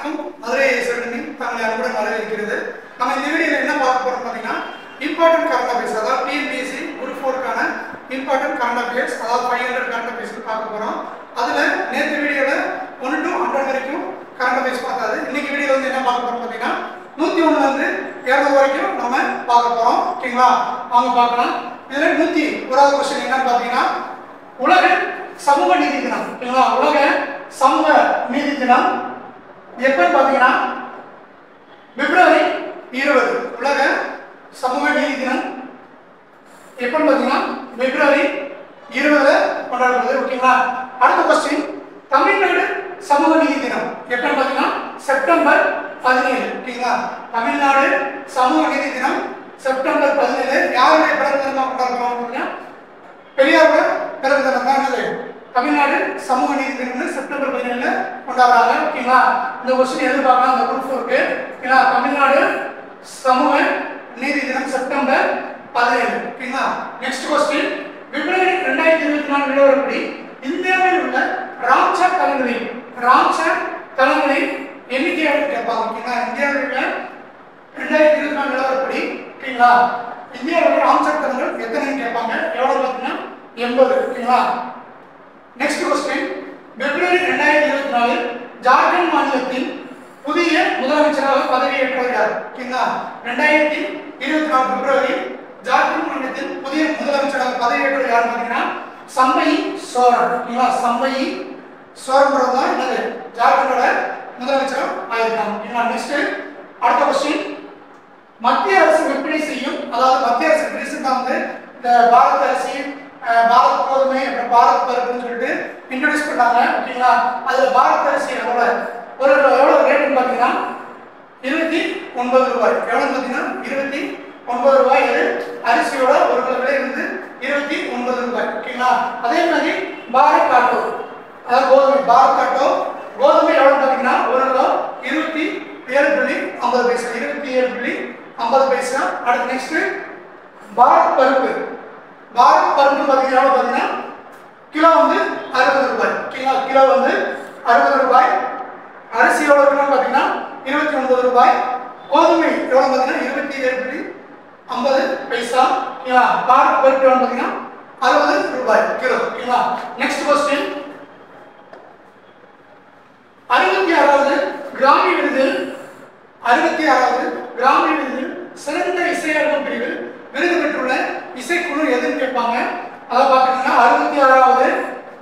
வணக்கம். மதுரை சிறுவனின் தங்களை அன்புடன் வரவேற்கிறது. நம்ம இந்த வீடியோவில் என்ன பார்க்க போறோம் பார்த்தீங்கன்னா, இம்பார்ட்டன்ட் கரண்ட் அஃபேர்ஸ், அதாவது டிஎன்பிஎஸ்சி குரூப் 4க்கான இம்பார்ட்டன்ட் கரண்ட் அஃபேர்ஸ், அதாவது 500 கரண்ட் அஃபேர்ஸ் பார்க்க போறோம். அதுல நேற்று வீடியோவில் 1 to 100 வரைக்கும் கரண்ட் அஃபேர்ஸ் பார்த்தாது. இன்னைக்கு வீடியோவில் வந்து என்ன பார்க்க போறோம் பார்த்தீங்கன்னா, 101 இருந்து 200 வரைக்கும் நம்ம பார்க்க போறோம். ஓகேங்களா, வாங்க பார்க்கலாம். இதுல 101வது கொஸ்டின் என்னன்னு பார்த்தீங்கன்னா, உலக சமூக நீதி தினம். ஓகேங்களா, உலக சமூக நீதி தினம் எப்பன்னு பார்த்தீங்கன்னா பிப்ரவரி 20. உலக சமூக நீதி தினம் எப்பன்னு பார்த்தீங்கன்னா பிப்ரவரி 20 கொண்டாடப்படுது. ஓகேங்களா, அடுத்த கொஸ்டின், தமிழ்நாடு சமூக நீதி தினம் எப்பன்னு பார்த்தீங்கன்னா செப்டம்பர் 17. ஓகேங்களா, தமிழ்நாடு சமூக நீதி தினம் செப்டம்பர் 17. யாருடைய பிறந்த தினமாக கொண்டாடுறோம் அப்படின்னா பெரியாரோட பிறந்த தினம் தான். என்னது தமிழ்நாடு சமூக நீதி தினம் செப்டம்பர் 17 கொண்டாடுறாங்க. ஓகேங்களா, இந்த கொஸ்டின் எதிர்பார்க்கலாம் அந்த குரூப் 4க்கு. ஓகேங்களா, தமிழ்நாடு சமூக நீதி தினம் செப்டம்பர் 17. ஓகேங்களா, நெக்ஸ்ட் கொஸ்டின், பிப்ரவரி 2024 நிலவரப்படி இந்தியாவில் உள்ள ராம்சர் தலங்களின் எண்ணிக்கை கேட்பாங்க. ஓகேங்களா, இந்தியாவில் உள்ள 2024 நிலவரப்படி ஓகேங்களா இந்தியாவில் ராம்சர் தலங்கள் எத்தனைன்னு கேட்பாங்க. எவ்வளவு பார்த்தீங்கன்னா 80. ஓகேங்களா, நெக்ஸ்ட் கொஸ்டின், பிப்ரவரி 2024 ஜார்க்கண்ட் மாநிலத்தின் புதிய முதலமைச்சராக பதவியேற்றவர் யார்? ஓகேங்களா, 2024 பிப்ரவரி ஜார்க்கண்ட் மாநிலத்தின் புதிய முதலமைச்சராக பதவியேற்றவர் யார் பார்த்தீங்கன்னா சம்பயி சோரன். ஓகேங்களா, சம்பயி சோரன் தான் என்னது ஜார்க்கண்டோட முதலமைச்சர் ஆயிருக்காங்க. ஓகேங்களா, நெக்ஸ்ட் அடுத்த கொஸ்டின், மத்திய அரசு விற்பனை செய்யும், அதாவது மத்திய அரசு ரீசெண்டா வந்து இந்த பாரத் அரிசி, பாரத் கோதுமை, அப்புறம் பாரத் பருப்புன்னு சொல்லிட்டு இன்ட்ரோடியூஸ் பண்ணாங்க. ஓகேங்களா, அதுல பாரத் அரிசி எவ்வளவு ரேட்னு பார்த்தீங்கன்னா 29 ரூபாய். எவ்வளவு பார்த்தீங்கன்னா 29 ரூபாய். இது அரிசியோட ஒரு கிலோ விலை வந்து 29 ரூபாய். ஓகேங்களா, அதே மாதிரி பாரத் ஆட்டோ, அதாவது கோதுமை, பாரத் ஆட்டோ கோதுமை எவ்வளவு பார்த்தீங்கன்னா ஒரு கிலோ 27.50 பைசா. 27.50 பைசா. அடுத்து நெக்ஸ்ட் பாரத் பருப்பு பார்த்தீங்கன்னா எவ்வளவு பார்த்தீங்கன்னா கிலோ வந்து 60 ரூபாய். ஓகேங்களா, கிலோ வந்து 60 ரூபாய். அரிசி எவ்வளவு இருக்குன்னு பார்த்தீங்கன்னா 29 ரூபாய். கோதுமை எவ்வளவு பார்த்தீங்கன்னா 27.50 பைசா. ஓகேங்களா, பாரத் பருப்பு எவ்வளவு பார்த்தீங்கன்னா 60 ரூபாய் கிலோ. ஓகேங்களா, நெக்ஸ்ட் கொஸ்டின், 66வது கிராமி விருதில் சிறந்த இசையரங்கம் பிரிவில் விருது பெற்றுள்ள இசைக்குழு எதுன்னு கேட்பாங்க. அதை பார்த்தீங்கன்னா 66வது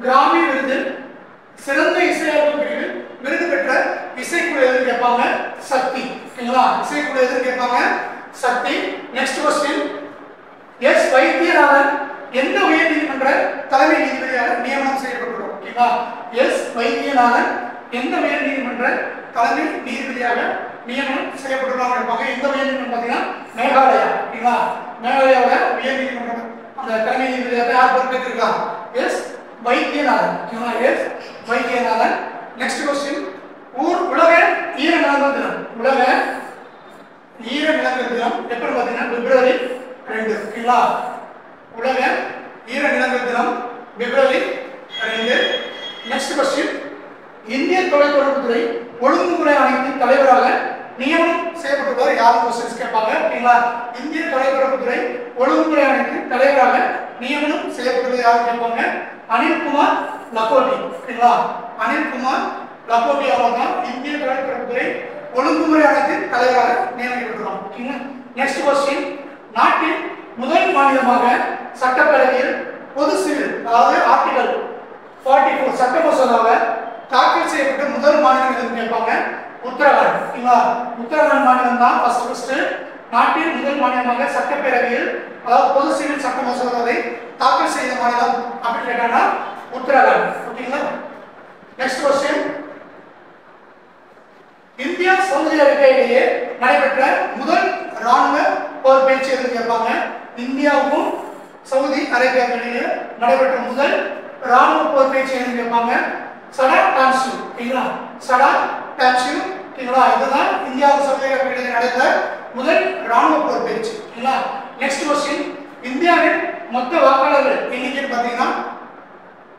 கிராமி விருதில் சிறந்த இசையரங்கம் பிரிவில் விருது பெற்ற இசைக்குழு எதுன்னு கேட்பாங்க சக்தி. ஓகேங்களா, இசைக்குழு எதுன்னு கேட்பாங்க சக்தி. நெக்ஸ்ட் கொஸ்டின், எஸ் வைத்தியநாதன் எந்த உயர் நீதிமன்ற தலைமை நீதிபதியாக நியமனம் செய்யப்பட்டுள்ளார்? ஓகேங்களா, எஸ் வைத்தியநாதன் எந்த உயர் நீதிமன்ற தலைமை நீதிபதியாக நியமனம் செய்யப்பட்டுள்ளாங்க இருப்பாங்க. எந்த உயர் நீதிமன்றம் பார்த்தீங்கன்னா மேகாலயா. ஓகேங்களா, மேகாலயாவோட உயர் நீதிமன்றம் அந்த தலைமை நீதிபதியாக யார் பொறுப்பேற்றிருக்காங்க? எஸ் வைத்தியநாதன். ஓகேங்களா, எஸ் வைத்தியநாதன். நெக்ஸ்ட் கொஸ்டின், உலக ஈர நிலங்கள் தினம். உலக ஈர நிலங்கள் தினம் எப்போ பார்த்தீங்கன்னா பிப்ரவரி 2. ஓகேங்களா, உலக ஈர நிலங்கள் தினம் பிப்ரவரி 2. நெக்ஸ்ட் கொஸ்டின், இந்திய தொலைத்தொடர்புத்துறை ஒழுங்குமுறை ஆணையத்தின் தலைவராக நியமனம் செய்யப்பட்டுள்ளவர் யாரும் கொஸ்டின்ஸ் கேட்பாங்க. ஓகேங்களா, இந்திய தொலைத்தொடர்புத்துறை ஒழுங்குமுறை ஆணையத்தின் தலைவராக நியமனம் செய்யப்பட்டுள்ளது யாரும் கேட்பாங்க அனில்குமார் லகோட்டி. ஓகேங்களா, அனில்குமார் லகோட்டி அவர் தான் இந்திய தொலைத்தொடர்புத்துறை ஒழுங்குமுறை ஆணையத்தின் தலைவராக நியமிக்கப்பட்டுள்ளார். ஓகேங்களா, நெக்ஸ்ட் கொஸ்டின், நாட்டின் முதல் மாநிலமாக சட்டப்பேரவையில் பொது சிவில், அதாவது ஆர்டிகல் 44 சட்ட மசோதாவை தாக்கல் செய்யப்பட்ட முதல் மாநிலம் எதுன்னு கேட்பாங்க உத்தரகாண்ட். ஓகேங்களா, உத்தரகாண்ட் மாநிலம் தான் ஃபர்ஸ்ட் நாட்டின் முதல் மாநிலமாக சட்டப்பேரவையில், அதாவது பொது சிவில் சட்ட மசோதாவை தாக்கல் செய்த மாநிலம் அப்படின்னு கேட்டாங்கன்னா உத்தரகாண்ட். ஓகேங்களா, நெக்ஸ்ட் கொஸ்டின், இந்தியா சவுதி அரேபியாவிலேயே நடைபெற்ற முதல் ராணுவ போர் பயிற்சி எதுன்னு கேட்பாங்க. இந்தியாவுக்கும் சவுதி அரேபியாவிலேயே நடைபெற்ற முதல் ராணுவ போர் பயிற்சி எதுன்னு கேட்பாங்க சடா டான்சு. ஓகேங்களா, சடா டான்சு. ஓகேங்களா, இதுதான் இந்தியாவுக்கு சவுதி அரேபியாவிலேயே நடந்த முதல் ராணுவ போர் பயிற்சி. ஓகேங்களா, நெக்ஸ்ட் கொஸ்டின், இந்தியாவின் மொத்த வாக்காளர்கள் எண்ணிக்கைன்னு பார்த்தீங்கன்னா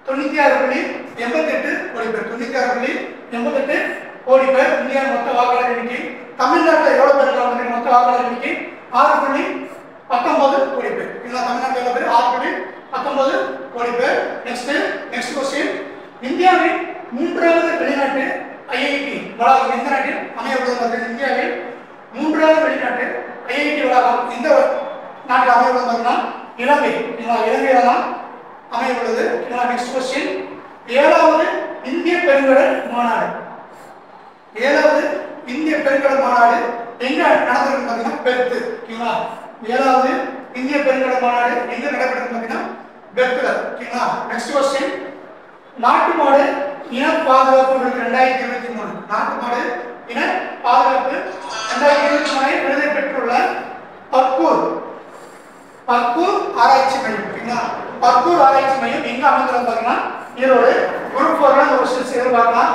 96.88 கோடி பேர். 96.88 கோடி பேர் இந்தியா வளாகம் எந்த நாட்டில் அமையப்படுவது பார்த்தீங்கன்னா இந்தியாவில் 3வது வெளிநாட்டு ஐஐடி வளாகம் எந்த நாட்டில் அமையப்படுவது பார்த்தீங்கன்னா இலங்கை. இலங்கையில தான் அமையப்படுது. நெக்ஸ்ட் கொஸ்டின், 7வது இந்திய பெருங்கடல் மாநாடு. 7வது இந்திய பெருங்கடல் மாநாடு எங்க நடந்திருக்கு பார்த்தீங்கன்னா பெர்த். 7வது இந்திய பெருங்கடல் மாநாடு எங்க நடைபெற்றது பார்த்தீங்கன்னா பெர்த்ல. நெக்ஸ்ட் கொஸ்டின், நாட்டு மாடு இன பாதுகாப்பு 2023. நாட்டு மாடு இன பாதுகாப்பு 2023 விருதை பெற்றுள்ள பர்கூர் ஆராய்ச்சி மையம். பர்கூர் ஆராய்ச்சி மையம் எங்க அமைந்துள்ளது பார்த்தீங்கன்னா ஈரோடு. குரூப் 4ல இந்த क्वेश्चंस எதிர்பார்க்கலாம்.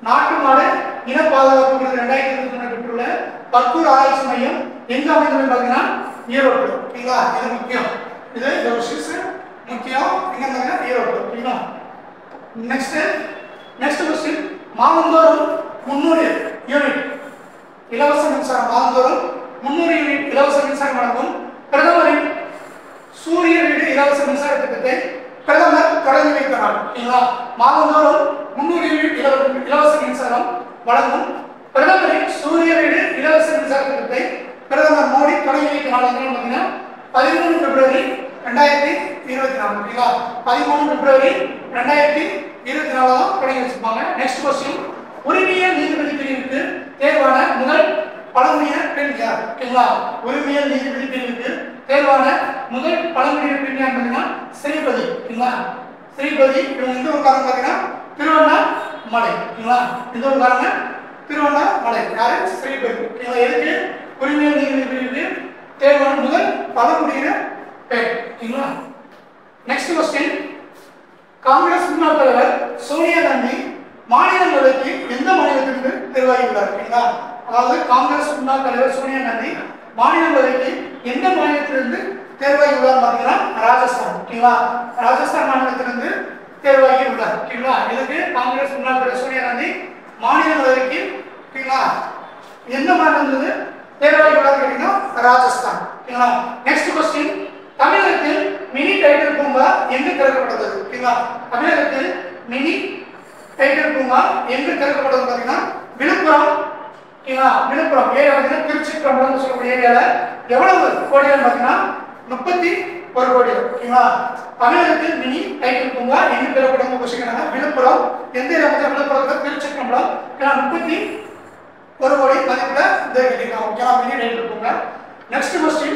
நாட்டு மாடு இன பாதுகாப்பு 2023 பெற்றுள்ள பர்கூர் ஆராய்ச்சி மையம் எங்க அமைந்துள்ளது பார்த்தீங்கன்னா ஈரோடு. இது முக்கியம். இது இந்த क्वेश्चंस முக்கியம். எங்க இருந்தாங்க ஈரோடு. நெக்ஸ்ட் क्वेश्चन, மாதந்தோறும் 300 யூனிட் இலவச மின்சாரம், மாதந்தோறும் 300 யூனிட் இலவச மின்சாரம் வழங்கும் பிரதமரின் சூரிய வீடு இலவச மின்சார திட்டத்தை பிரதமர் தொடங்கி வைக்கிறார். மாதந்தோறும் 300 யூனிட் இலவச மின்சாரம் வழங்கும் பிரதமரின் சூரிய வீடு இலவச மின்சார திட்டத்தை பிரதமர் மோடி தொடங்கி வைக்கிறார். பார்த்தீங்கன்னா 13 பிப்ரவரி 2024. 13 பிப்ரவரி 2024 தான் தொடங்கி வச்சிருப்பாங்க. நெக்ஸ்ட் क्वेश्चन, உரிமையியல் நீதிபதி பிரிவுக்கு தேர்வான முதல் பழங்குடியின பெண் யார்? உரிமையியல் நீதிபதி பிரிவுக்கு தேர்வான முதல் பழங்குடியின பெண் யார் பார்த்தீங்கன்னா ஸ்ரீபதி. ஸ்ரீபதி இவங்க எந்த ஒரு காரணம் பார்த்தீங்கன்னா திருவண்ணாமலை. எந்த ஒரு காரணம் திருவண்ணாமலை. யாரு? ஸ்ரீபதி. எதுக்கு உரிமையியல் நீதிபதி பிரிவுக்கு தேர்வான முதல் பழங்குடியின பெண். நெக்ஸ்ட் क्वेश्चन, காங்கிரஸ் முன்னாள் தலைவர் சோனியா காந்தி மாநிலங்களுக்கு எந்த மாநிலத்திலிருந்து தேர்வாகியுள்ளார்? அதாவது காங்கிரஸ் முன்னாள் தலைவர் சோனியா காந்தி மாநிலங்களுக்கு எந்த மாநிலத்திலிருந்து தேர்வாகியுள்ளார் பார்த்தீங்கன்னா ராஜஸ்தான். ராஜஸ்தான் மாநிலத்திலிருந்து தேர்வாகியுள்ளார். இதுக்கு காங்கிரஸ் முன்னாள் தலைவர் சோனியா காந்தி மாநிலங்களுக்கு எந்த மாநிலத்திலிருந்து தேர்வாகியுள்ளார் கேட்டீங்கன்னா ராஜஸ்தான். நெக்ஸ்ட் क्वेश्चन, தமிழகத்தில் மினி டைடல் பூங்கா எங்கு திறக்கப்பட்டது? தமிழகத்தில் மினி டைடல் பூங்கா எங்கு திறக்கப்பட்டது பார்த்தீங்கன்னா விழுப்புரம். விழுப்புரம் ஏரியா பார்த்தீங்கன்னா திருச்சிற்றம்பலம் சொல்லக்கூடிய ஏரியால எவ்வளவு கோடிகள் பார்த்தீங்கன்னா 31 கோடி. தமிழகத்தில் மினி டைடல் பூங்கா எங்கு திறக்கப்படும் கொஸ்டின் விழுப்புரம். எந்த ஏரியா பார்த்தா விழுப்புரத்தில் திருச்சிற்றம்பலம் 31 கோடி மதிப்புல இந்த கேட்டிருக்காங்க. மினி டைடல் பூங்கா. நெக்ஸ்ட் क्वेश्चन,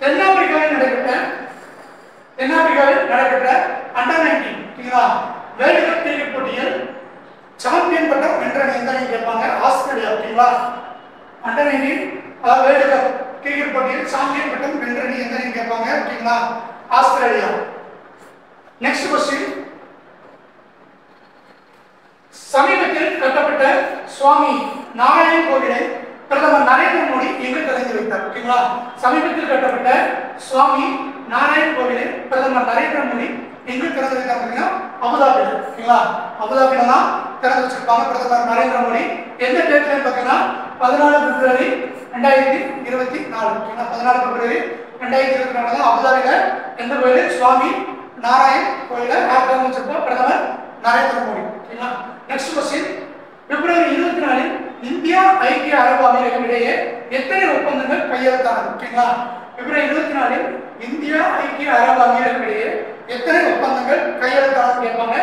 தென்னாப்பிரிக்காவில் நடைபெற்ற அண்டர் 19 வேர்ல்ட் கப் கிரிக்கெட் போட்டியில் சாம்பியன் பட்டம் வென்ற எந்த அணி கேட்பாங்க? Australia. Under 19 world cup cricket போட்டியில் சாம்பியன் பட்டம் வென்ற அணி எந்த அணி கேட்பாங்க? ஆஸ்திரேலியா. நெக்ஸ்ட் क्वेश्चन, சமீபத்தில் கட்டப்பட்ட சுவாமி நாராயண் கோவிலை பிரதமர் நரேந்திர மோடி எங்கு திறந்து வைத்தார்? சமீபத்தில் கட்டப்பட்ட சுவாமி நாராயண் கோவிலை பிரதமர் நரேந்திர மோடி எங்கு திறந்து வைத்தார் பார்த்தீங்கன்னா அபுதாபியில். அபுதாபியில தான் திறந்து வச்சிருப்பாங்க பிரதமர் நரேந்திர மோடி. எந்த டேட்ல பார்த்தீங்கன்னா 14 பிப்ரவரி 2024. 14 பிப்ரவரி 2024 தான் அபுதாபியில எந்த கோயில்? சுவாமி நாராயண் கோயில திறந்து வச்சிருப்போம் பிரதமர் நரேந்திர மோடி. நெக்ஸ்ட் क्वेश्चन, பிப்ரவரி 24 இந்தியா ஐக்கிய அரபு அமீரகம் இடையே எத்தனை ஒப்பந்தங்கள் கையெழுத்தானது? பிப்ரவரி 24 இந்தியா ஐக்கிய அரபு அமீரகம் இடையே எத்தனை ஒப்பந்தங்கள் கையெழுத்தானது கேட்பாங்க?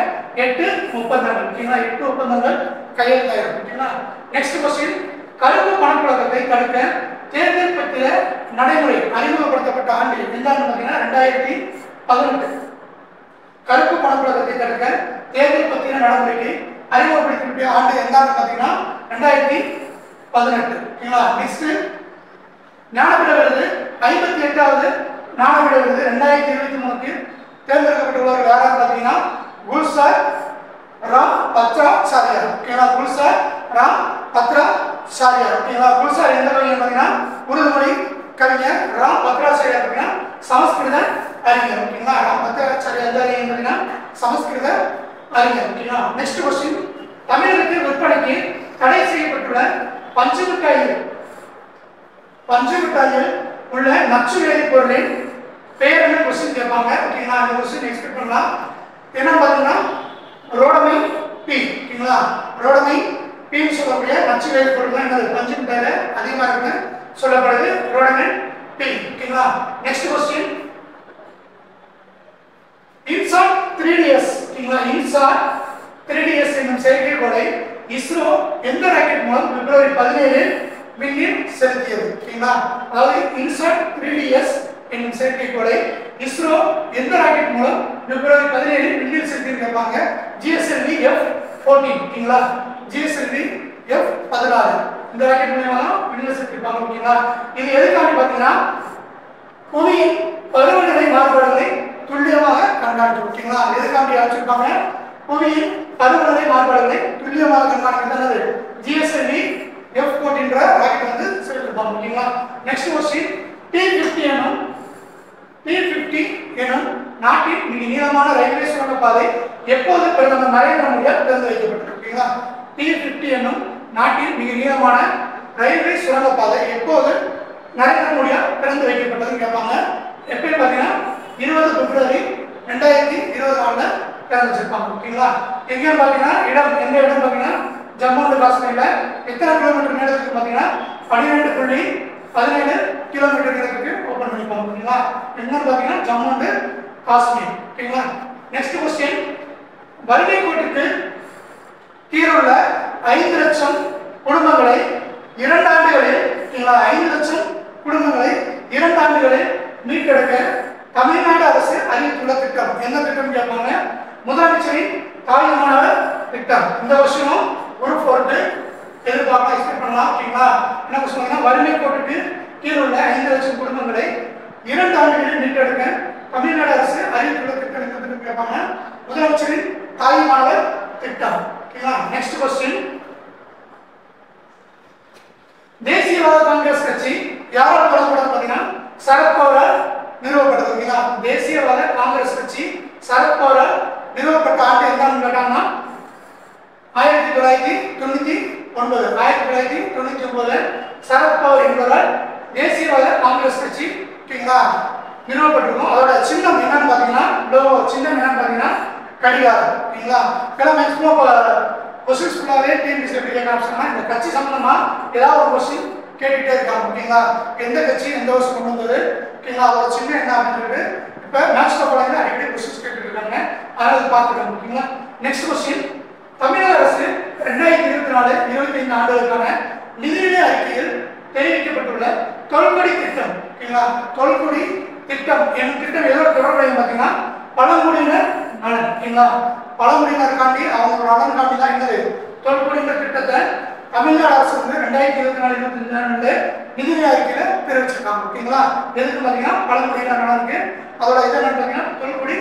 8 ஒப்பந்தங்கள். 8 ஒப்பந்தங்கள் கையெழுத்தாயிருக்கு. நெக்ஸ்ட் क्वेश्चन, கருப்பு பணப்புழக்கத்தை தடுக்க தேர்தல் பத்திர நடைமுறை அறிமுகப்படுத்தப்பட்ட ஆண்டு எந்த ஆண்டு பார்த்தீங்கன்னா 2018. கருப்பு பணப்புழக்கத்தை தடுக்க தேர்தல் பத்திர நடைமுறைக்கு அறிமுகப்படுத்தப்பட்ட ஆண்டு எந்த ஆண்டு பார்த்தீங்கன்னா 2018. நெக்ஸ்ட், ஞானபீட விருது 58வது ஞானபீட விருது 2023க்கு தேர்ந்தெடுக்கப்பட்டுள்ளவர் யாராவது பார்த்தீங்கன்னா குல்சார் ராம் பத்ராச்சாரியார். குல்சார் ராம் பத்ராச்சாரியார். குல்சார் எந்த கவிஞர் பார்த்தீங்கன்னா உருது மொழி கவிஞர். ராம் பத்ராச்சாரியார் பார்த்தீங்கன்னா சமஸ்கிருத அறிஞர். ராம் பத்ராச்சாரியார் எந்த அறிஞர் பார்த்தீங்கன்னா சமஸ்கிருத அறிஞர். நெக்ஸ்ட் क्वेश्चन, தமிழகத்தில் விற்பனைக்கு தடை செய்யப்பட்டுள்ள பஞ்சுமிட்டாயில் உள்ள நச்சு வேதிப்பொருளின் பெயர் என்ன क्वेश्चन கேட்பாங்க. இந்த क्वेश्चन எக்ஸ்பெக்ட் பண்ணலாம். என்ன பார்த்தீங்கன்னா ரோடமைன் பி. ஓகேங்களா? ரோடமைன் பீன்னு சொல்லக்கூடிய நச்சு வேதிப்பொருள் தான் என்னது பஞ்சு மிட்டாயில அதிகமாக இருக்குன்னு சொல்லப்படுது ரோடமைன் பீ. ஓகேங்களா? Next question INSAT 3DS. ஓகேங்களா? இன்சாட் 3DS என்னும் செயற்கைக்கோளை இஸ்ரோ எந்த ராக்கெட் மூலம் பிப்ரவரி 17 விண்ணில் செலுத்தியது? ஓகேங்களா? அதாவது இன்சாட் 3DS என்னும் செயற்கைக்கோளை இஸ்ரோ எந்த ராக்கெட் மூலம் பிப்ரவரி 17 விண்ணில் செலுத்தியிருக்காங்க? GSLV F14. ஓகேங்களா? GSLV F16 இந்த ராக்கெட் மூலமா தான் விண்ணில் செலுத்திருப்பாங்க. ஓகேங்களா? இது எதுக்காக பார்த்தீங்கன்னா புவியின் பருவநிலை மாறுபாடுகளை துல்லியமாக கண்காணிக்கும். ஓகேங்களா? எதுக்காக அழைச்சிருப்பாங்க? புவியின் பருவநிலை மாறுபாடுகளை துல்லியமாக கண்காணிக்கிறது GSLV F14 ராக்கெட் வந்து செலுத்திருப்பாங்க. ஓகேங்களா? நெக்ஸ்ட் क्वेश्चन T50 எனும் நாட்டின் மிக நீளமான ரயில்வே சுரங்கப்பாதை எப்போது பிரதமர் நரேந்திர மோடியால் திறந்து வைக்கப்பட்டது? ஓகேங்களா? T50 எனும் நாட்டின் மிக நீளமான ரயில்வே சுரங்கப்பாதை எப்போது நரேந்திர மோடியால் திறந்து வைக்கப்பட்டதுன்னு கேட்பாங்க. எப்பன்னு பார்த்தீங்கன்னா 20 பிப்ரவரி 2020 திறந்து வச்சிருப்பாங்க. ஓகேங்களா? எங்கன்னு பார்த்தீங்கன்னா இடம் எந்த இடம் பார்த்தீங்கன்னா ஜம்மு அண்ட் காஷ்மீர்ல எத்தனை கிலோமீட்டர் நீளத்துக்கு பார்த்தீங்கன்னா 12.17 கிலோமீட்டர் நீளத்துக்கு ஓபன் பண்ணிப்பாங்க. ஓகேங்களா? எங்கன்னு பார்த்தீங்கன்னா ஜம்மு அண்ட் காஷ்மீர். ஓகேங்களா? நெக்ஸ்ட் क्वेश्चन வறுமை கோட்டுக்கு கீழே உள்ள 5 லட்சம் குடும்பங்களை 2 ஆண்டுகளில் 5 லட்சம் குடும்பங்களை 2 ஆண்டுகளில் மீட்டெடுக்க தமிழ்நாடு அரசு அறிவித்துள்ள திட்டம் என்ன திட்டம் கேட்பாங்க? முதலமைச்சரின் தாய் மாணவர் திட்டம். இந்த வருஷமும் குரூப் 4 எதிர்பார்க்கலாம், எக்ஸ்பெக்ட் பண்ணலாம். ஓகேங்களா? என்ன சொல்லுங்கன்னா வறுமை கோட்டுக்கு கீழே உள்ள 5 லட்சம் குடும்பங்களை 2 ஆண்டுகளில் மீட்டெடுக்க தமிழ்நாடு அரசு அறிவித்துள்ள திட்டம் என்ன திட்டம் கேட்பாங்க? முதலமைச்சரின் தாய் மாணவர் திட்டம். ஓகேங்களா? நெக்ஸ்ட் क्वेश्चन தேசியவாத காங்கிரஸ் கட்சி யாரால் தொடங்கப்பட்டது? பார்த்தீங்கன்னா சரத்பவாரால் நிறுவப்பட்டது. ஓகேங்களா? தேசியவாத காங்கிரஸ் கட்சி சரத்பவாரால் நிறுவப்பட்ட ஆண்டு என்னன்னு கேட்டாங்கன்னா 1999. 1999 சரத்பவார் என்பவரால் தேசியவாத காங்கிரஸ் கட்சி ஓகேங்களா நிறுவப்பட்டிருக்கும். அதோட சின்னம் என்னன்னு பார்த்தீங்கன்னா சின்னம் என்னன்னு பார்த்தீங்கன்னா கடிகாரம். ஓகேங்களா? மேக்ஸிமம் கொஸ்டின்ஸ் ஃபுல்லாகவே டிஎன்பிஎஸ்சி எப்படி கேட்க ஆரம்பிச்சாங்கன்னா இந்த கட்சி சம்பந்தமா ஏதாவது ஒரு கொஸ்டின் கேட்டுக்கிட்டே இருக்காங்க. ஓகேங்களா? எந்த கட்சி எந்த வருஷம் கொண்டு வந்தது? ஓகேங்களா? அதோட சின்னம் என்ன அப்படின்னு சொல்லிட்டு இப்போ மேட்ச் படத்தில் அடிக்கடி கொஸ்டின்ஸ் கேட்டுட்டு இருக்காங்க. அதனால பார்த்துக்கோங்க. ஓகேங்களா? நெக்ஸ்ட் क्वेश्चन தமிழக அரசு 2024-25 ஆண்டுகளுக்கான நிதிநிலை அறிக்கையில் தெரிவிக்கப்பட்டுள்ள தொல்குடி திட்டம். ஓகேங்களா? தொல்குடி திட்டம் என்னும் திட்டம் எதோட தொடர்புடையது பார்த்தீங்கன்னா பழங்குடியினர் நலன். ஓகேங்களா? பழங்குடியினருக்காண்டி அவங்களோட நலனுக்காண்டி தான் என்னது தொல்குடியினர் திட்டத்தை தமிழ்நாடு அரசு வந்து 2024-25 நிதிநிலை அறிக்கையில தெரிவிச்சிருக்காங்க. ஓகேங்களா? எதுக்கு பார்த்தீங்கன்னா பழங்குடியினர் நலனுக்கு. அதோட இது என்ன பார்த்தீங்கன்னா தொல்குடி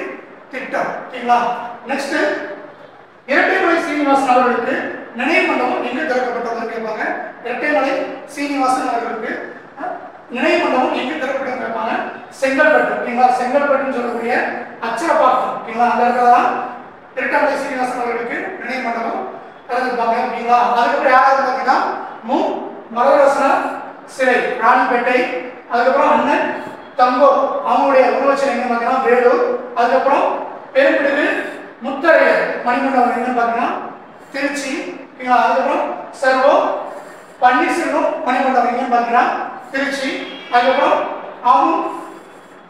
திட்டம். ஓகேங்களா? நெக்ஸ்ட் இரட்டைமலை சீனிவாசன் அவர்களுக்கு நினைவு மண்டபம் எங்கு திறக்கப்பட்டதுன்னு கேட்பாங்க. இரட்டைமலை சீனிவாசன் அவர்களுக்கு நினைவு மண்டபம் எங்கு திறக்கப்பட்டதுன்னு கேட்பாங்க. செங்கல்பட்டு. ஓகேங்களா? செங்கல்பட்டுன்னு சொல்லக்கூடிய அச்சரப்பாக்கம். ஓகேங்களா? அந்த இடத்துல தான் இரட்டைமலை சீனிவாசன் அவர்களுக்கு நினைவு மண்டபம் திறந்துருப்பாங்க. ஓகேங்களா? அதுக்கப்புறம் யாராவது பார்த்தீங்கன்னா மரகரசன சிலை ராணிப்பேட்டை. அதுக்கப்புறம் அண்ணன் தங்கோ அவங்களுடைய உருவச்சிலை எங்க பார்த்தீங்கன்னா வேலூர். அதுக்கப்புறம் பெரும்பிடுகு முத்தரையர் மணிமண்டபம் என்னன்னு பார்த்தீங்கன்னா திருச்சி. ஓகேங்களா? அதுக்கப்புறம் சர்வோ பன்னீர்செல்வம் மணிமண்டபம் எங்கன்னு பார்த்தீங்கன்னா திருச்சி. அதுக்கப்புறம் அவங்க